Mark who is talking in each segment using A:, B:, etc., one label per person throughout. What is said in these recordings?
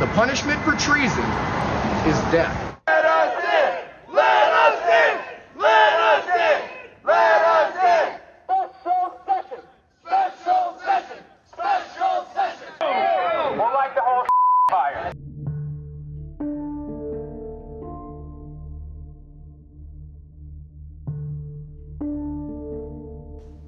A: The punishment for treason is death.
B: Let us in! Let us in! Let us in! Let us in! Special session! Special session! Special session! We'll light the whole fire.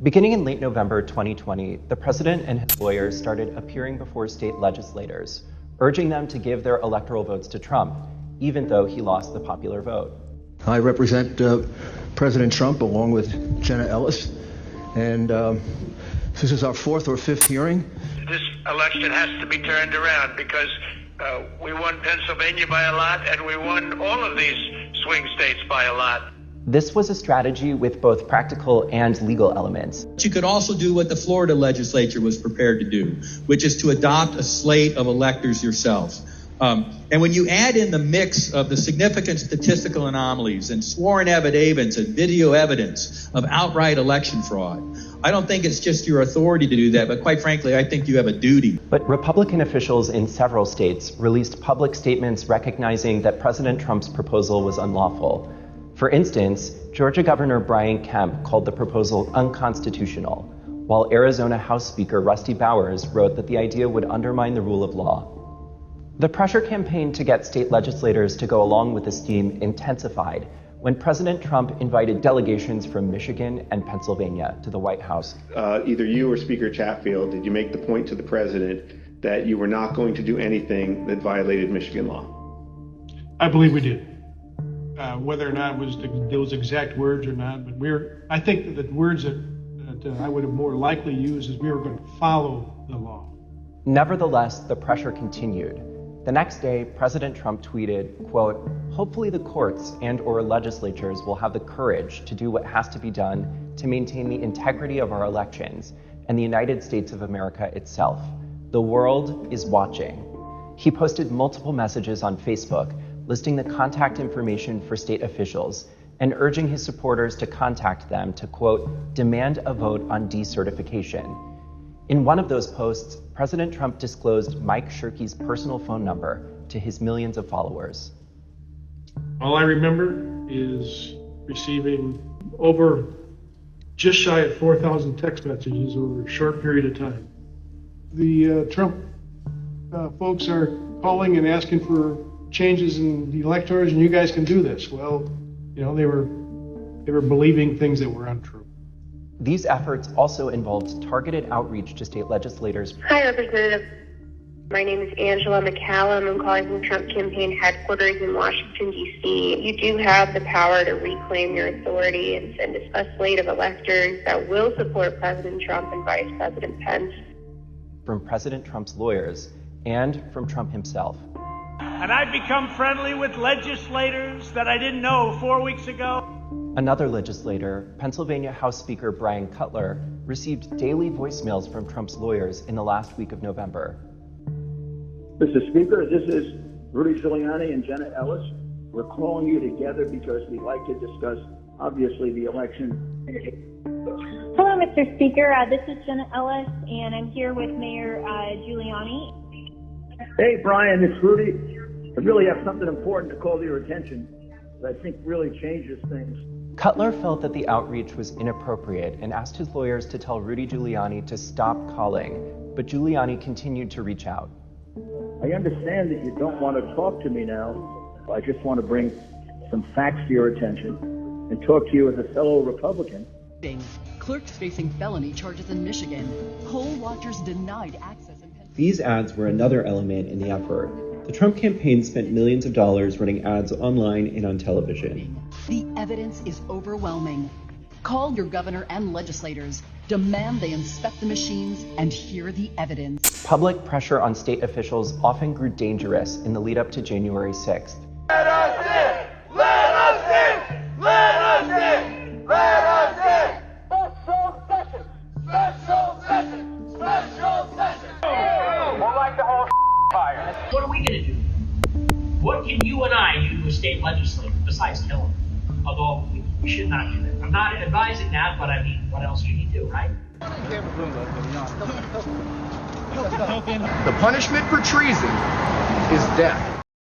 C: Beginning in late November 2020, the president and his lawyers started appearing before state legislators, urging them to give their electoral votes to Trump, even though he lost the popular vote.
D: I represent President Trump along with Jenna Ellis, and this is our fourth or fifth hearing.
E: This election has to be turned around because we won Pennsylvania by a lot, and we won all of these swing states by a lot.
C: This was a strategy with both practical and legal elements.
F: You could also do what the Florida legislature was prepared to do, which is to adopt a slate of electors yourselves. And when you add in the mix of the significant statistical anomalies and sworn affidavits and video evidence of outright election fraud, I don't think it's just your authority to do that, but quite frankly, I think you have a duty.
C: But Republican officials in several states released public statements recognizing that President Trump's proposal was unlawful. For instance, Georgia Governor Brian Kemp called the proposal unconstitutional, while Arizona House Speaker Rusty Bowers wrote that the idea would undermine the rule of law. The pressure campaign to get state legislators to go along with the scheme intensified when President Trump invited delegations from Michigan and Pennsylvania to the White House.
G: Either you or Speaker Chatfield, did you make the point to the president that you were not going to do anything that violated Michigan law?
H: I believe we did. Whether or not it was those exact words or not, but I think that the words that I would have more likely used is we were going to follow the law.
C: Nevertheless, the pressure continued. The next day, President Trump tweeted, quote, "Hopefully the courts and/or legislatures will have the courage to do what has to be done to maintain the integrity of our elections and the United States of America itself. The world is watching." He posted multiple messages on Facebook listing the contact information for state officials and urging his supporters to contact them to, quote, "demand a vote on decertification." In one of those posts, President Trump disclosed Mike Shirkey's personal phone number to his millions of followers.
H: All I remember is receiving over just shy of 4,000 text messages over a short period of time. The Trump folks are calling and asking for changes in the electors, and you guys can do this. Well, you know, they were believing things that were untrue.
C: These efforts also involved targeted outreach to state legislators.
I: Hi, Representative. My name is Angela McCallum. I'm calling from Trump campaign headquarters in Washington, D.C. You do have the power to reclaim your authority and send a slate of electors that will support President Trump and Vice President Pence.
C: From President Trump's lawyers and from Trump himself.
J: And I've become friendly with legislators that I didn't know 4 weeks ago.
C: Another legislator, Pennsylvania House Speaker Brian Cutler, received daily voicemails from Trump's lawyers in the last week of November.
K: Mr. Speaker, this is Rudy Giuliani and Jenna Ellis. We're calling you together because we'd like to discuss, obviously, the election.
L: Hello, Mr. Speaker. This is Jenna Ellis, and I'm here with Mayor Giuliani.
K: Hey, Brian, it's Rudy. I really have something important to call to your attention that I think really changes things.
C: Cutler felt that the outreach was inappropriate and asked his lawyers to tell Rudy Giuliani to stop calling, but Giuliani continued to reach out.
K: I understand that you don't want to talk to me now. I just want to bring some facts to your attention and talk to you as a fellow Republican.
M: Clerks facing felony charges in Michigan. Poll watchers denied access in Pennsylvania.
C: These ads were another element in the effort. The Trump campaign spent millions of dollars running ads online and on television.
M: The evidence is overwhelming. Call your governor and legislators. Demand they inspect the machines and hear the evidence.
C: Public pressure on state officials often grew dangerous in the lead up to January 6th.
B: Let us in! Let us in! Let us in! Let us in! Special session! Special session! Special session! We'll light the whole fire.
N: What are we going to do? What can you and I do as state legislators besides kill them? Although we should not do that. I'm not advising that, but I mean, what else can you do, right?
A: The punishment for treason is death.